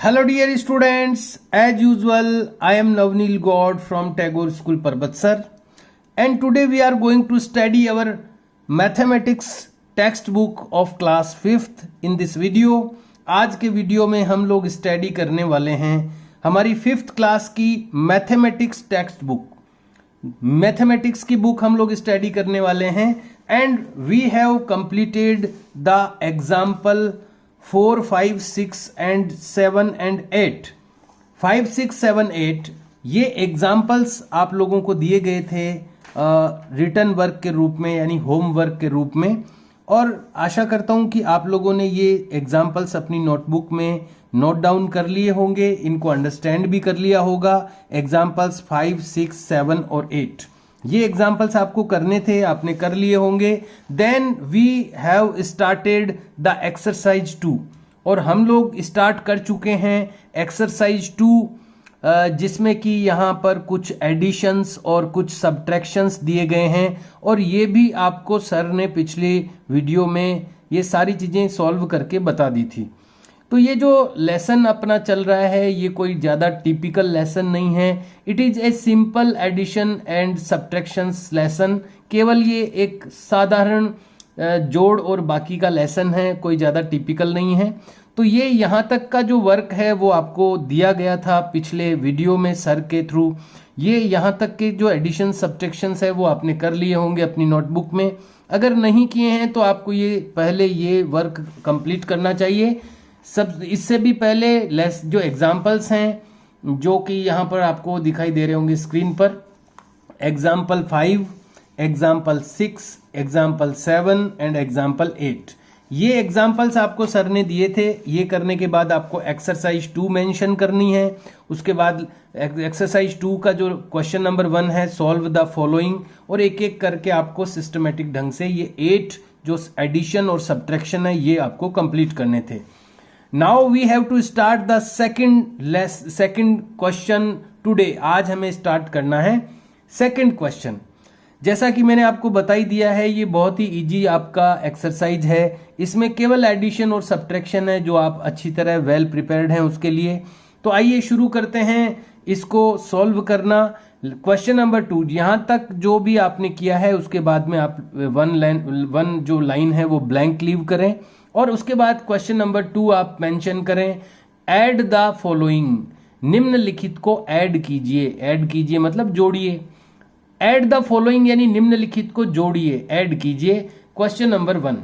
Hello dear students, as usual I am Navneel God from Tagore School Parbatsar and today we are going to study our mathematics textbook of class 5th in this video। आज के video में हम लोग study करने वाले हैं हमारी 5th class की मैथमेटिक्स टेक्स्ट बुक। मैथमेटिक्स की बुक हम लोग स्टडी करने वाले हैं and we have completed the example 4, 5, 6 and 7 and 8। 5, 6, 7, 8 ये एग्जाम्पल्स आप लोगों को दिए गए थे रिटन वर्क के रूप में यानी होम वर्क के रूप में, और आशा करता हूं कि आप लोगों ने ये एग्जाम्पल्स अपनी नोटबुक में नोट डाउन कर लिए होंगे, इनको अंडरस्टैंड भी कर लिया होगा। एग्जाम्पल्स 5, 6, 7 और 8 ये एग्जाम्पल्स आपको करने थे, आपने कर लिए होंगे। Then we have started the exercise 2 और हम लोग स्टार्ट कर चुके हैं एक्सरसाइज 2 जिसमें कि यहाँ पर कुछ एडिशंस और कुछ सब्ट्रैक्शंस दिए गए हैं और ये भी आपको सर ने पिछले वीडियो में ये सारी चीज़ें सॉल्व करके बता दी थी। तो ये जो लेसन अपना चल रहा है ये कोई ज़्यादा टिपिकल लेसन नहीं है, it is a simple addition and subtractions lesson. केवल ये एक साधारण जोड़ और बाकी का लेसन है, कोई ज़्यादा टिपिकल नहीं है। तो ये यहाँ तक का जो वर्क है वो आपको दिया गया था पिछले वीडियो में सर के थ्रू। ये यहाँ तक के जो एडिशन सब्ट्रैक्शंस है वो आपने कर लिए होंगे अपनी नोटबुक में। अगर नहीं किए हैं तो आपको ये पहले ये वर्क कंप्लीट करना चाहिए। सब इससे भी पहले जो एग्जाम्पल्स हैं जो कि यहाँ पर आपको दिखाई दे रहे होंगे स्क्रीन पर, example 5, example 6, example 7 and example 8, ये एग्जाम्पल्स आपको सर ने दिए थे। ये करने के बाद आपको एक्सरसाइज 2 मेंशन करनी है। उसके बाद एक्सरसाइज 2 का जो क्वेश्चन नंबर 1 है, सॉल्व द फॉलोइंग, और एक एक करके आपको सिस्टमेटिक ढंग से ये 8 जो एडिशन और सब्ट्रैक्शन है ये आपको कंप्लीट करने थे। Now we have to start the second question today. आज हमें स्टार्ट करना है सेकंड क्वेश्चन। जैसा कि मैंने आपको बता ही दिया है ये बहुत ही इजी आपका एक्सरसाइज है, इसमें केवल एडिशन और सब्ट्रैक्शन है जो आप अच्छी तरह वेल प्रिपेयर्ड हैं उसके लिए। तो आइए शुरू करते हैं इसको सॉल्व करना। क्वेश्चन नंबर 2 यहाँ तक जो भी आपने किया है उसके बाद में आप वन जो लाइन है वो ब्लैंक लीव करें और उसके बाद क्वेश्चन नंबर 2 आप मेंशन करें ऐड द फॉलोइंग, निम्नलिखित को ऐड कीजिए। ऐड कीजिए मतलब जोड़िए। ऐड द फॉलोइंग यानी निम्नलिखित को जोड़िए, ऐड कीजिए। क्वेश्चन नंबर 1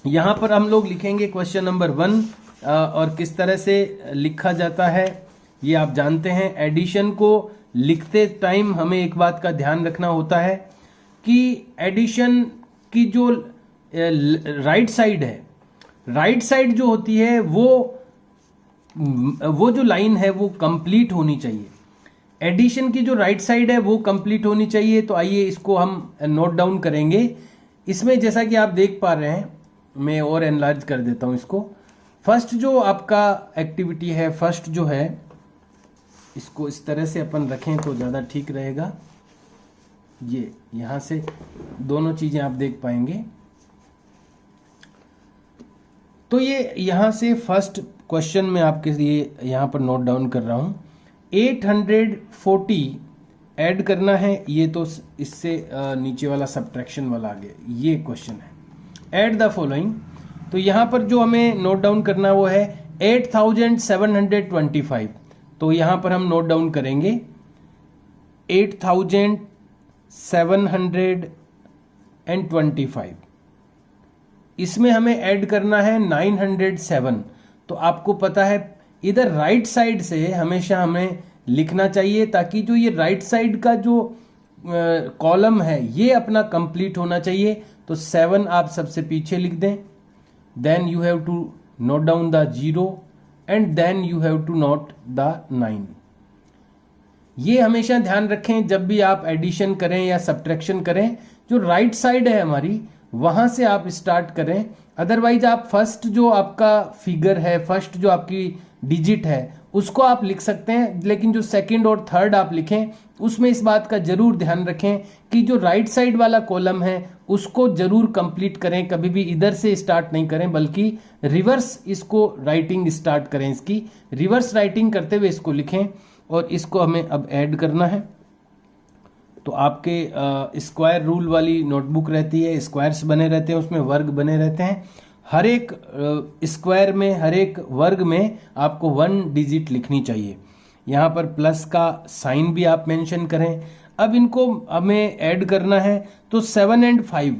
यहां पर हम लोग लिखेंगे क्वेश्चन नंबर 1 और किस तरह से लिखा जाता है ये आप जानते हैं। एडिशन को लिखते टाइम हमें एक बात का ध्यान रखना होता है कि एडिशन की जो राइट साइड है, राइट साइड जो होती है वो जो लाइन है वो कंप्लीट होनी चाहिए। एडिशन की जो राइट साइड है वो कंप्लीट होनी चाहिए। तो आइए इसको हम नोट डाउन करेंगे। इसमें जैसा कि आप देख पा रहे हैं, मैं और एनलार्ज कर देता हूं इसको। फर्स्ट जो आपका एक्टिविटी है, फर्स्ट जो है इसको इस तरह से अपन रखें तो ज़्यादा ठीक रहेगा। ये यहाँ से दोनों चीज़ें आप देख पाएंगे। तो ये यहाँ से फर्स्ट क्वेश्चन में आपके लिए यहाँ पर नोट डाउन कर रहा हूँ। 840 ऐड करना है, ये तो इससे नीचे वाला सब्ट्रैक्शन वाला आ गया, ये क्वेश्चन है। ऐड द फॉलोइंग, तो यहाँ पर जो हमें नोट डाउन करना वो है 8725। तो यहाँ पर हम नोट डाउन करेंगे 8725। इसमें हमें ऐड करना है 907। तो आपको पता है इधर राइट साइड से हमेशा हमें लिखना चाहिए ताकि जो ये राइट साइड का जो कॉलम है ये अपना कंप्लीट होना चाहिए। तो 7 आप सबसे पीछे लिख दें, then you have to note down the 0 and then you have to note the 9। ये हमेशा ध्यान रखें जब भी आप एडिशन करें या सब्ट्रैक्शन करें, जो राइट साइड है हमारी वहां से आप स्टार्ट करें। अदरवाइज आप फर्स्ट जो आपका फिगर है, फर्स्ट जो आपकी डिजिट है उसको आप लिख सकते हैं, लेकिन जो सेकंड और थर्ड आप लिखें उसमें इस बात का जरूर ध्यान रखें कि जो राइट साइड वाला कॉलम है उसको जरूर कंप्लीट करें, कभी भी इधर से स्टार्ट नहीं करें बल्कि रिवर्स इसको राइटिंग स्टार्ट करें, इसकी रिवर्स राइटिंग करते हुए इसको लिखें। और इसको हमें अब ऐड करना है। तो आपके स्क्वायर रूल वाली नोटबुक रहती है, स्क्वायर्स बने रहते हैं, उसमें वर्ग बने रहते हैं। हर एक स्क्वायर में, हर एक वर्ग में आपको 1 डिजिट लिखनी चाहिए। यहाँ पर प्लस का साइन भी आप मेंशन करें। अब इनको हमें ऐड करना है, तो 7 और 5।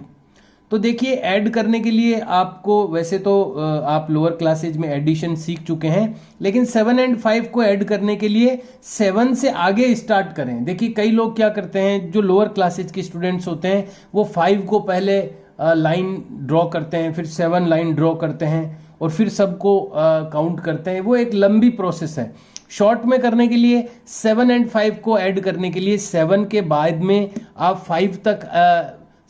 तो देखिए ऐड करने के लिए आपको, वैसे तो आप लोअर क्लासेज में एडिशन सीख चुके हैं, लेकिन 7 और 5 को ऐड करने के लिए 7 से आगे स्टार्ट करें। देखिए कई लोग क्या करते हैं, जो लोअर क्लासेज के स्टूडेंट्स होते हैं वो 5 को पहले लाइन ड्रॉ करते हैं, फिर 7 लाइन ड्रॉ करते हैं और फिर सबको काउंट करते हैं। वो एक लंबी प्रोसेस है। शॉर्ट में करने के लिए 7 और 5 को ऐड करने के लिए 7 के बाद में आप 5 तक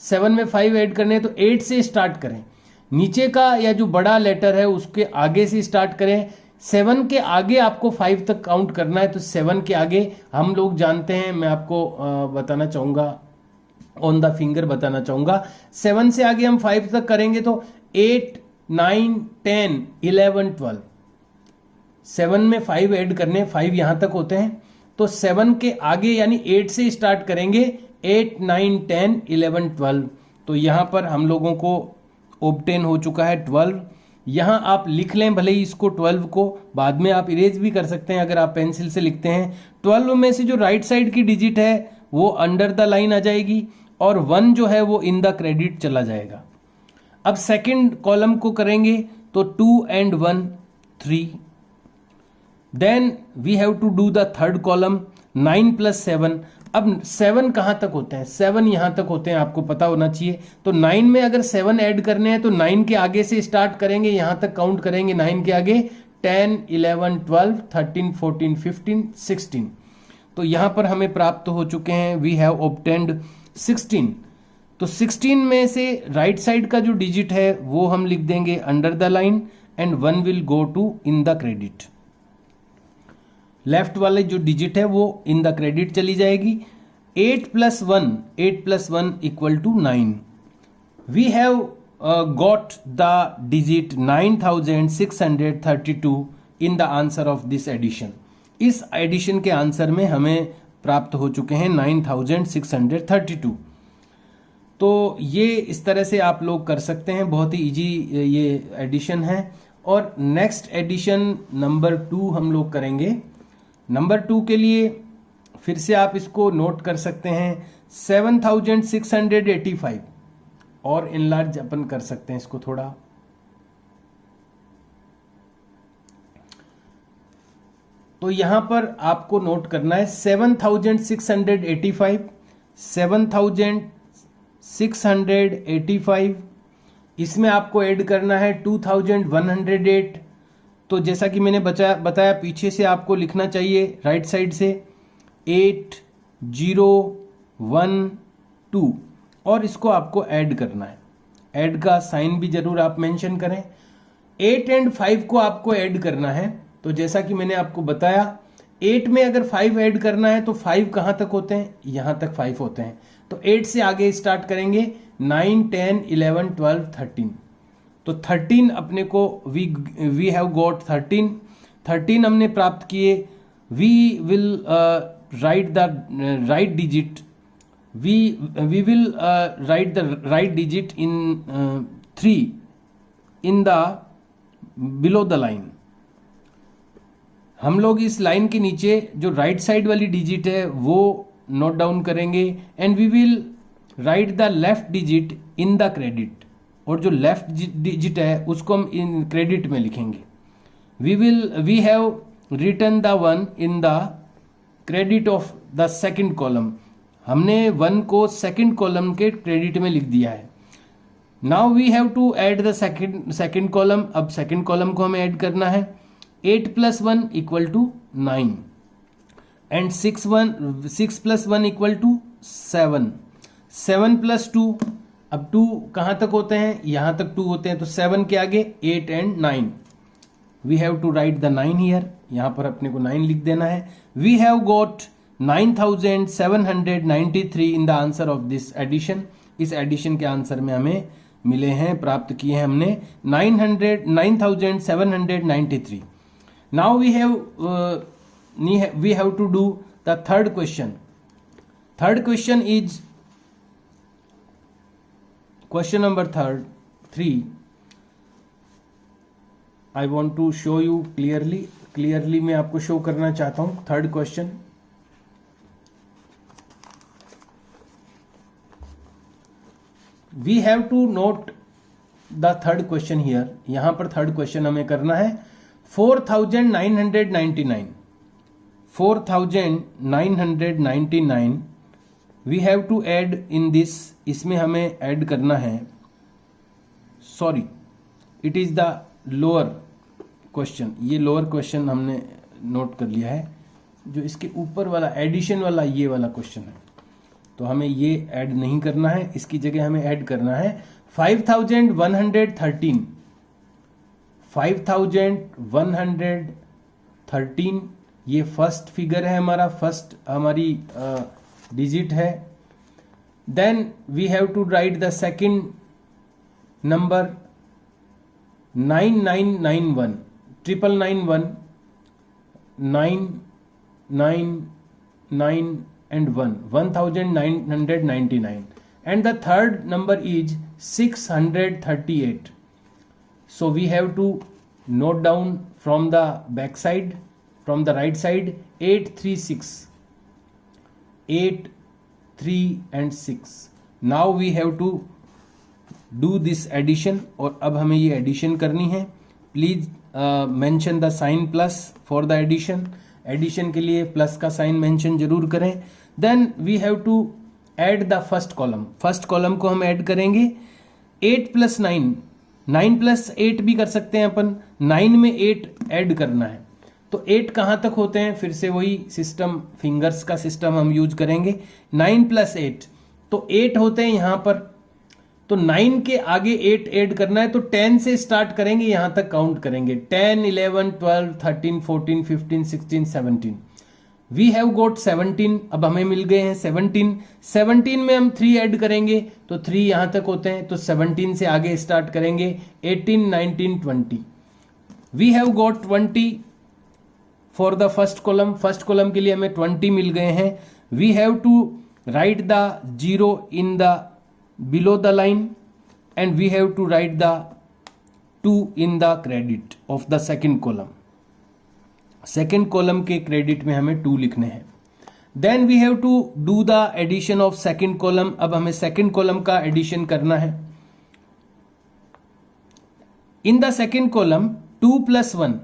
7 में 5 ऐड करने हैं तो 8 से स्टार्ट करें। नीचे का या जो बड़ा लेटर है उसके आगे से स्टार्ट करें। 7 के आगे आपको 5 तक काउंट करना है, तो 7 के आगे हम लोग जानते हैं, मैं आपको बताना चाहूंगा, ऑन द फिंगर बताना चाहूंगा। 7 से आगे हम 5 तक करेंगे तो 8, 9, 10, 11, 12। 7 में 5 ऐड करने, 5 यहां तक होते हैं, तो 7 के आगे यानी 8 से स्टार्ट करेंगे, 8, 9, 10, 11, 12। तो यहां पर हम लोगों को ऑब्टेन हो चुका है 12। यहां आप लिख लें भले ही इसको 12 को, बाद में आप इरेज भी कर सकते हैं अगर आप पेंसिल से लिखते हैं। 12 में से जो राइट साइड की डिजिट है वो अंडर द लाइन आ जाएगी और 1 जो है वो इन द क्रेडिट चला जाएगा। अब सेकंड कॉलम को करेंगे तो 2 and 1, 3। Then we have to do the third column, 9 + 7। अब 7 कहां तक होते हैं, 7 यहां तक होते हैं, आपको पता होना चाहिए। तो 9 में अगर 7 ऐड करने हैं तो 9 के आगे से स्टार्ट करेंगे, यहां तक काउंट करेंगे। 9 के आगे 10, 11, 12, 13, 14, 15, 16। तो यहां पर हमें प्राप्त हो चुके हैं, वी हैव ऑब्टेन्ड 16। तो 16 में से राइट साइड का जो डिजिट है वो हम लिख देंगे under the line and 1 will go to in the credit. Left वाले जो डिजिट है वो इन द क्रेडिट चली जाएगी। 8 + 1, 8 + 1 = 9। We have got the digit 9632 in the answer of this addition. इस एडिशन के आंसर में हमें प्राप्त हो चुके हैं 9632। तो ये इस तरह से आप लोग कर सकते हैं, बहुत ही इजी ये एडिशन है। और नेक्स्ट एडिशन नंबर 2 हम लोग करेंगे। नंबर 2 के लिए फिर से आप इसको नोट कर सकते हैं, 7685 और इनलार्ज अपन कर सकते हैं इसको थोड़ा। तो यहां पर आपको नोट करना है 7685, 7685। इसमें आपको ऐड करना है 2108। तो जैसा कि मैंने बताया पीछे से आपको लिखना चाहिए राइट साइड से 8012 और इसको आपको ऐड करना है। ऐड का साइन भी जरूर आप मेंशन करें। 8 और 5 को आपको ऐड करना है। तो जैसा कि मैंने आपको बताया 8 में अगर 5 ऐड करना है तो 5 कहां तक होते हैं, यहां तक 5 होते हैं। तो 8 से आगे स्टार्ट करेंगे, 9, 10, 11, 12, 13। तो 13 अपने को वी हैव गॉट 13 हमने प्राप्त किए। We will write the right digit, we will write the right digit in 3 in the below the line. हम लोग इस लाइन के नीचे जो राइट साइड वाली डिजिट है वो नोट डाउन करेंगे and we will write the left digit in the credit. और जो लेफ्ट डिजिट है उसको हम इन क्रेडिट में लिखेंगे। We have written the 1 in the credit of the second column. हमने 1 को सेकंड कॉलम के क्रेडिट में लिख दिया है। Now we have to add the second column. अब सेकंड कॉलम को हमें ऐड करना है। 8 + 1 = 9 एंड 6 + 1 = 7। 7 + 2, अब 2 कहां तक होते हैं, यहां तक 2 होते हैं। तो 7 के आगे 8 और 9। We have to write the 9 here, यहाँ पर अपने को 9 लिख देना है. We have got 9793 in the answer of this addition. इस एडिशन के आंसर में हमें मिले हैं, प्राप्त किए हैं हमने 9793. Now we have to do the third question. Third question is question number 3. I want to show you clearly मैं आपको शो करना चाहता हूं. Third question, we have to note the third question here. यहां पर थर्ड क्वेश्चन हमें करना है 4999 we have to add in this. इसमें हमें ऐड करना है, sorry it is the lower question. ये लोअर क्वेश्चन हमने नोट कर लिया है. जो इसके ऊपर वाला एडिशन वाला ये वाला क्वेश्चन है, तो हमें ये ऐड नहीं करना है. इसकी जगह हमें ऐड करना है 5113. 5113 ये फर्स्ट फिगर है हमारा, फर्स्ट हमारी डिजिट है. Then we have to write the second number 9991 999 and 1999, and the third number is 638. So we have to note down from the back side, from the right side, 836, 8, 3 and 6. Now we have to do this addition. और अब हमें ये addition करनी है. Please mention the sign plus for the addition. Addition के लिए plus का sign mention जरूर करें. Then we have to add the first column. First column को हम ऐड करेंगे 8 + 9, 9 + 8 भी कर सकते हैं अपन. 9 में 8 ऐड करना है, तो 8 कहां तक होते हैं, फिर से वही सिस्टम, फिंगर्स का सिस्टम हम यूज करेंगे. 9 + 8 तो 8 होते हैं यहां पर, तो 9 के आगे 8 ऐड करना है, तो 10 से स्टार्ट करेंगे, यहां तक काउंट करेंगे. 10, 11, 12, 13, 14, 15, 16, 17. We have got 17. अब हमें मिल गए हैं 17. 17 में हम 3 ऐड करेंगे, तो 3 यहां तक होते हैं, तो 17 से आगे स्टार्ट करेंगे. 18, 19, 20. We have got 20 for the first column. First column के लिए हमें 20 मिल गए हैं. We have to write the 0 in the below the line and we have to write the 2 in the credit of the second column. second column के credit में हमें 2 लिखने हैं. then we have to do the addition of second column. अब हमें second column का addition करना है. in the second column 2 + 1,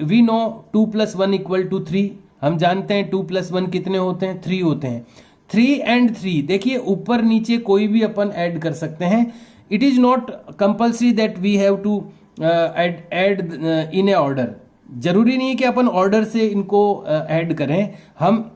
we know 2 + 1 = 3. हम जानते हैं 2 + 1 कितने होते हैं, 3 होते हैं. 3 and 3, देखिए ऊपर नीचे कोई भी अपन ऐड कर सकते हैं. It is not compulsory that we have to add in a order. जरूरी नहीं है कि अपन ऑर्डर से इनको ऐड करें, हम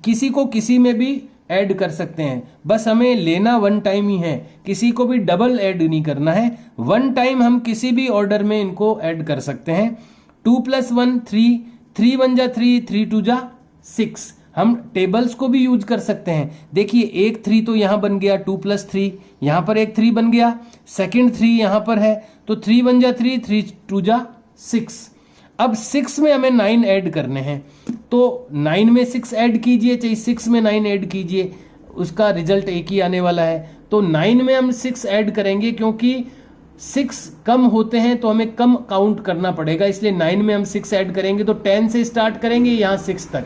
किसी को किसी में भी ऐड कर सकते हैं. बस हमें लेना वन टाइम ही है, किसी को भी डबल ऐड नहीं करना है. वन टाइम हम किसी भी ऑर्डर में इनको ऐड कर सकते हैं. 2 + 1 3, 3 1 जा 3, 3 2 जा 6. हम टेबल्स को भी यूज कर सकते हैं. देखिए एक 3 तो यहां बन गया, 2 + 3 यहां पर एक 3 बन गया, सेकंड 3 यहां पर है, तो 3 1 जा 3, 3 2 जा 6. अब 6 में हमें 9 ऐड करने हैं, तो 9 में 6 ऐड कीजिए, चाहे 6 में 9 ऐड कीजिए, उसका रिजल्ट एक ही आने वाला है. तो 9 में हम 6 ऐड करेंगे, क्योंकि 6 कम होते हैं तो हमें कम काउंट करना पड़ेगा, इसलिए 9 में हम 6 ऐड करेंगे. तो 10 से स्टार्ट करेंगे यहां 6 तक.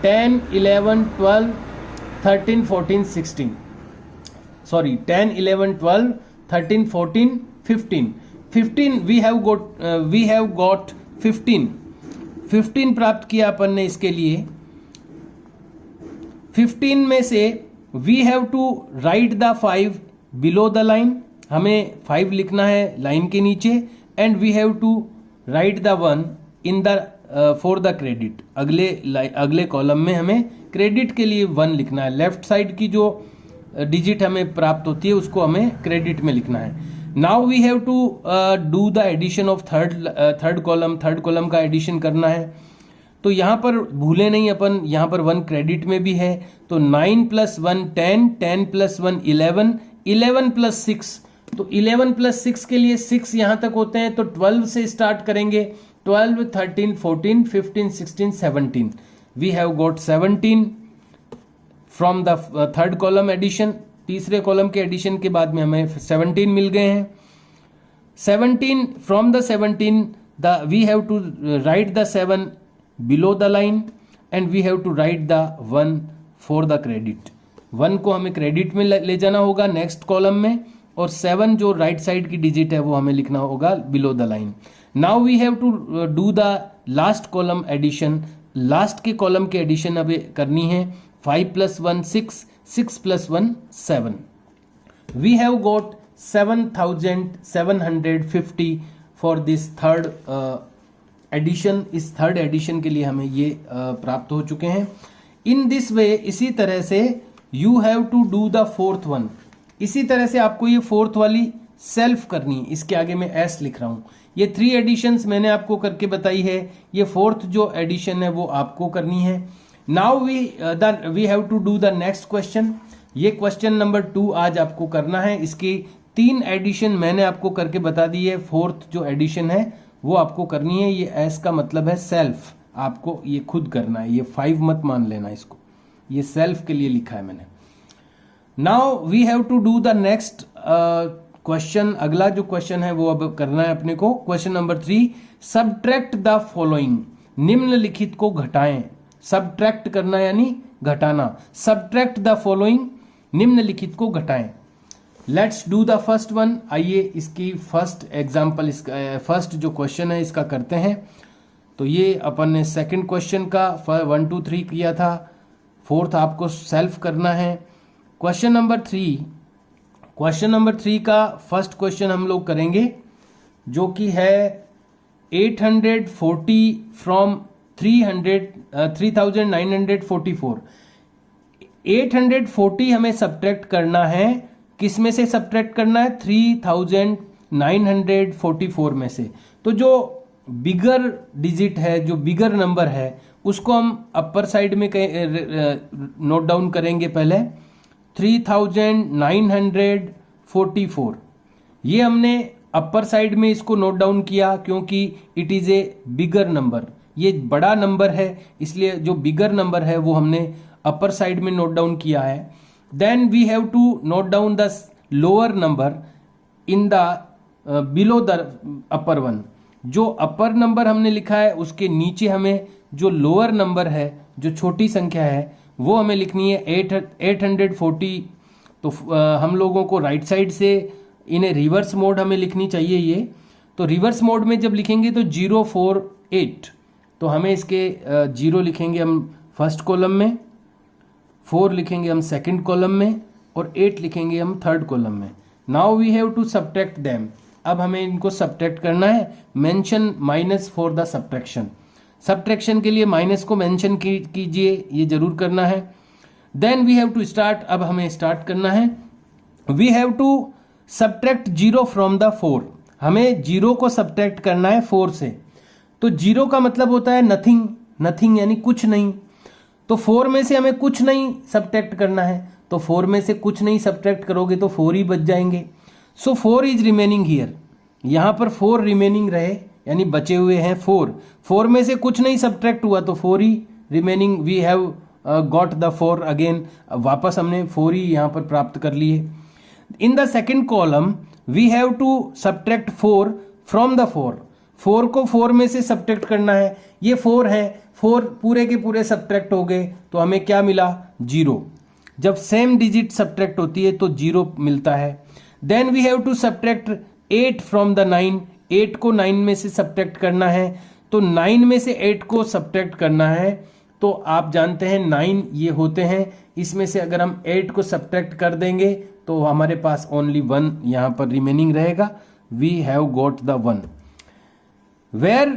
10, 11, 12, 13, 14, 16. Sorry, 10, 11, 12, 13, 14, 15. 15 we have got 15. 15 प्राप्त किया अपन ने. इसके लिए 15 में से we have to write the 5 below the line. हमें 5 लिखना है लाइन के नीचे. and we have to write the 1 in the for the credit. अगले कॉलम में हमें क्रेडिट के लिए 1 लिखना है. लेफ्ट साइड की जो डिजिट हमें प्राप्त होती है उसको हमें क्रेडिट में लिखना है. Now we have to do the addition of third column का एडिशन करना है। तो यहाँ पर भूले नहीं अपन, यहाँ पर 1 क्रेडिट में भी है, तो 9 + 1 10, 10 + 1 11, 11 + 6, तो 11 + 6 के लिए 6 यहाँ तक होते हैं, तो 12 से स्टार्ट करेंगे, 12 13 14 15 16 17, we have got 17 from the third column addition. तीसरे कॉलम के एडिशन के बाद में हमें 17 मिल गए हैं। 17 from the 17 we have to write the 7 below the line and we have to write the 1 for the credit. 1 को हमें क्रेडिट में ले जाना होगा नेक्स्ट कॉलम में, और 7 जो राइट साइड की डिजिट है वो हमें लिखना होगा below the line. Now we have to do the last column addition. Last के कॉलम के एडिशन अब करनी है। 5 + 1 6, 6 + 1 7, we have got 7750 for this third addition. इस थर्ड एडिशन के लिए हमें ये प्राप्त हो चुके हैं। इन दिस वे, इसी तरह से you have to do the fourth one. इसी तरह से आपको ये फोर्थ वाली सेल्फ करनी है। इसके आगे मैं एस लिख रहा हूं। ये 3 एडिशंस मैंने आपको करके बताई है, ये फोर्थ जो एडिशन है वो आपको करनी है। Now we have to do the next question. ये क्वेश्चन नंबर 2 आज आपको करना है। इसकी 3 एडिशन मैंने आपको करके बता दी है। फोर्थ जो एडिशन है वो आपको करनी है। ये एस का मतलब है सेल्फ, आपको ये खुद करना है, ये 5 मत मान लेना इसको, ये सेल्फ के लिए लिखा है मैंने। Now we have to do the next question. अगला जो क्वेश्चन है वो अब करना है अपने को। Question number 3, subtract the following. निम्नलिखित को घटाएं। सबट्रैक्ट करना यानी घटाना। सबट्रैक्ट द फॉलोइंग, निम्नलिखित को घटाएं। Let's do the first one. आइए इसकी फर्स्ट एग्जाम्पल, इसका फर्स्ट जो क्वेश्चन है इसका करते हैं। तो ये अपन ने सेकंड क्वेश्चन का 1 2 3 किया था, फोर्थ आपको सेल्फ करना है। क्वेश्चन नंबर 3 का फर्स्ट क्वेश्चन हम लोग करेंगे, जो कि है 840 फ्रॉम 3944। 840 हमें सब्ट्रैक्ट करना है। किस में से सब्ट्रैक्ट करना है? 3944 में से। तो जो बिगर डिजिट है, जो बिगर नंबर है, उसको हम अपर साइड में नोट डाउन करेंगे। पहले 3944, ये हमने अपर साइड में इसको नोट डाउन किया क्योंकि it is a bigger number, ये बड़ा नंबर है, इसलिए जो बिगर नंबर है वो हमने अपर साइड में नोट डाउन किया है। Then we have to note down the lower number in the below the upper one. जो अपर नंबर हमने लिखा है उसके नीचे हमें जो लोअर नंबर है, जो छोटी संख्या है, वो हमें लिखनी है 840। तो हम लोगों को राइट साइड से इन्हें रिवर्स मोड हमें लिखनी चाहिए ये। तो रिवर्स मोड में जब लिखेंगे तो 048, तो हमें इसके 0 लिखेंगे हम फर्स्ट कॉलम में, 4 लिखेंगे हम सेकंड कॉलम में, और 8 लिखेंगे हम थर्ड कॉलम में। Now we have to subtract them. अब हमें इनको सब्ट्रैक्ट करना है। Mention minus for the subtraction. Subtraction के लिए माइनस को मेंशन कीजिए, ये जरूर करना है। Then we have to start. अब हमें स्टार्ट करना है। We have to subtract 0 from the 4। हमें 0 को सब्ट्रैक्ट करना है 4 से। तो 0 का मतलब होता है नथिंग, नथिंग यानी कुछ नहीं। तो 4 में से हमें कुछ नहीं सब्ट्रैक्ट करना है। तो 4 में से कुछ नहीं सब्ट्रैक्ट करोगे तो 4 ही बच जाएंगे। सो 4 इज रिमेनिंग हियर। यहां पर 4 रिमेनिंग रहे, यानी बचे हुए हैं 4। 4 में से कुछ नहीं सब्ट्रैक्ट हुआ तो 4 ही remaining. We have got the 4 again. वापस हमने 4 ही यहां पर प्राप्त कर लिए। In the second column we have to subtract 4 from the 4। 4 को 4 में से सब्ट्रैक्ट करना है। ये 4 है, 4 पूरे के पूरे सब्ट्रैक्ट हो गए तो हमें क्या मिला? 0। जब सेम डिजिट सब्ट्रैक्ट होती है तो 0 मिलता है। Then we have to subtract 8 from the 9। 8 को 9 में से सब्ट्रैक्ट करना है। तो 9 में से 8 को सब्ट्रैक्ट करना है। तो आप जानते हैं 9 ये होते हैं। इसमें से अगर हम 8 को सब्ट्रैक्ट कर देंगे तो हमारे पास ओनली 1 यहां पर रिमेनिंग रहेगा। We have got the 1 where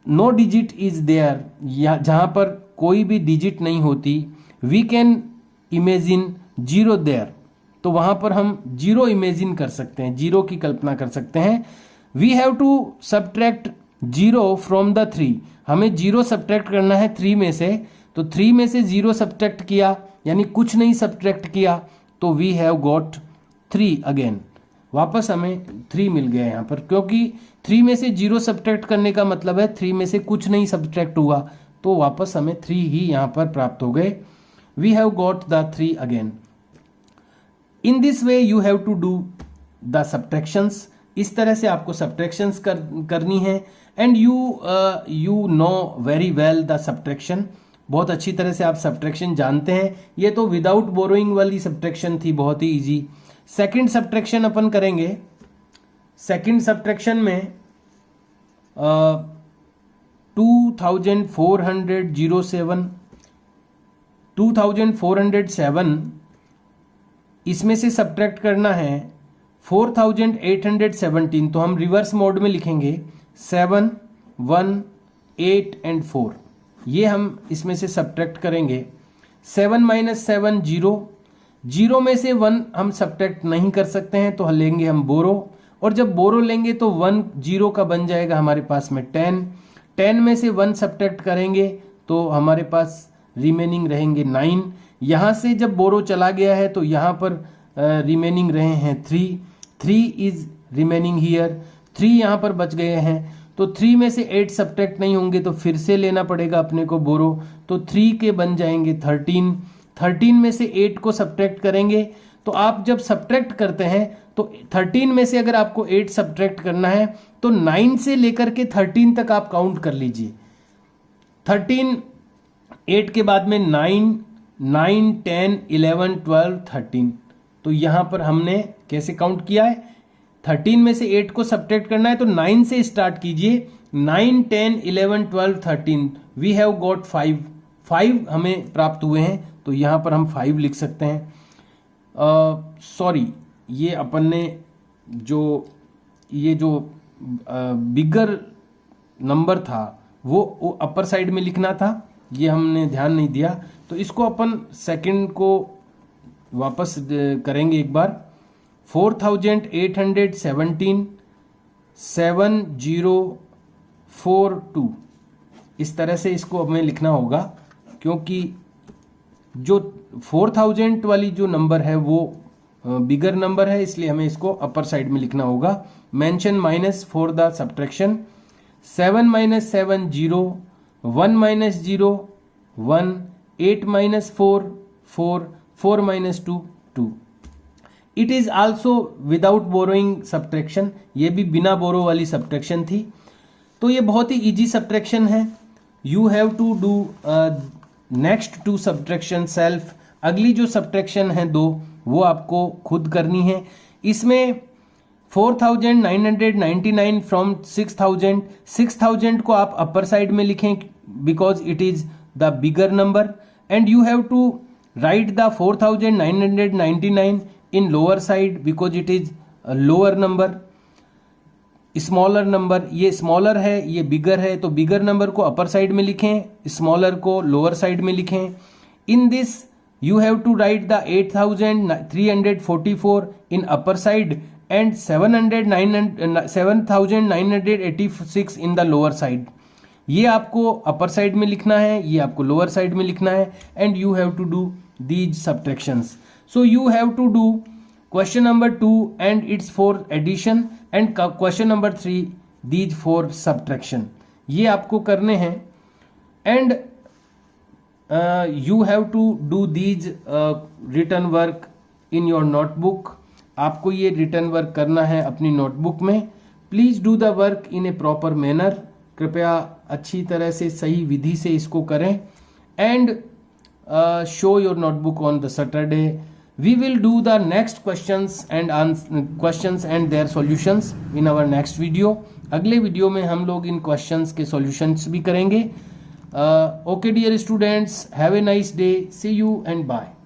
no digit is there. जहां पर कोई भी डिजिट नहीं होती, वी कैन इमेजिन 0 देयर। तो वहां पर हम जीरो इमेजिन कर सकते हैं, जीरो की कल्पना कर सकते हैं। We have to subtract zero from the 3, हमें जीरो सब्ट्रैक्ट करना है 3 में से, तो 3 में से जीरो सब्ट्रैक्ट किया यानी कुछ नहीं सब्ट्रैक्ट किया, तो वी हैव गॉट 3 अगेन, वापस हमें 3 मिल गया यहाँ पर, क्योंकि 3 में से जीरो सब्ट्रैक्ट करने का मतलब है 3 में से कुछ नहीं सब्ट्रैक्ट हुआ, तो वापस हमें 3 ही यहाँ पर प्राप्त हो गए। We have got the 3 again. In this way you have to do the subtractions, इस तरह से आपको सब्ट्रैक्शंस करनी है। And you know very well the subtraction, बहुत अच्छी तरह से आप सब्ट्रैक्शन जानते हैं। ये तो विदाउट बोरोइंग वाली सब्ट्रैक्शन थी, बहुत ही इजी। सेकंड सब्ट्रैक्शन अपन करेंगे। सेकंड सब्ट्रैक्शन में 2407 इसमें से सब्ट्रैक्ट करना है 4817, तो हम रिवर्स मोड में लिखेंगे 7, 1, 8 एंड 4, ये हम इसमें से सब्ट्रैक्ट करेंगे। 7 - 7 0, 0 में से 1 हम सब्ट्रैक्ट नहीं कर सकते हैं, तो लेंगे हम बोरो, और जब बोरो लेंगे तो 1 0 का बन जाएगा हमारे पास में 10, 10 में से 1 सब्ट्रैक्ट करेंगे तो हमारे पास रिमेनिंग रहेंगे 9। यहाँ से जब बोरो चला गया है तो यहाँ पर रिमेनिंग रहे हैं 3 इज रिमेनिंग हियर, 3 यहाँ पर बच गए हैं, तो 3 में से 8 सब्ट्रैक्ट नहीं होंगे तो फिर से लेना पड़ेगा अपने को बोरो, तो 3 के बन जाएंगे 13, 13 में से 8 को सब्ट्रैक्ट करेंगे। तो आप जब सब्ट्रैक्ट करते हैं तो 13 में से अगर आपको 8 सब्ट्रैक्ट करना है तो 9 से लेकर के 13 तक आप काउंट कर लीजिए। 13, 8 के बाद में 9, 10, 11, 12, 13, तो यहां पर हमने कैसे काउंट किया है, 13 में से 8 को सब्ट्रैक्ट करना है तो 9 से स्टार्ट कीजिए, 9, 10, 11, 12, 13, वी हैव गॉट 5 हमें प्राप्त हुए हैं, तो यहां पर हम 5 लिख सकते हैं। सॉरी, ये अपन ने जो बिगर नंबर था वो अपर साइड में लिखना था, ये हमने ध्यान नहीं दिया, तो इसको अपन सेकंड को वापस करेंगे एक बार। 4817 7042, इस तरह से इसको हमें लिखना होगा, क्योंकि जो 4000 वाली जो नंबर है वो बिगर नंबर है, इसलिए हमें इसको अपर साइड में लिखना होगा। Mention minus for the subtraction, 7 - 7 0, 1 - 0 1, 8 - 4 4, 4 - 2 2। It is also without borrowing subtraction, ये भी बिना बोरो वाली सब्ट्रैक्शन थी, तो ये बहुत ही इजी सब्ट्रैक्शन है। You have to do next 2 subtraction self, अगली जो सब्ट्रैक्शन है 2 वो आपको खुद करनी है। इसमें 4999 फ्रॉम 6000 को आप अपर साइड में लिखें because it is the bigger number, and you have to write the 4999 in lower side because it is lower number, smaller number, ये स्मॉलर है ये बिगर है, तो बिगर नंबर को अपर साइड में लिखें, स्मॉलर को लोअर साइड में लिखें। In this you have to write the 8344 in upper side and 7986 in the lower side, ये आपको अपर साइड में लिखना है, ये आपको लोअर साइड में लिखना है, and you have to do these subtractions. So you have to do question number 2 and it's for addition and question number 3 these for subtraction, ये आपको करने हैं। and you have to do these written work in your notebook, आपको ये written work करना है अपनी notebook में। Please do the work in a proper manner, कृपया अच्छी तरह से सही विधि से इसको करें। And show your notebook on the Saturday. We will do the next questions and their solutions in our next video. अगले वीडियो में हम लोग इन क्वेश्चंस के सॉल्यूशंस भी करेंगे। Okay dear students, have a nice day. See you and bye.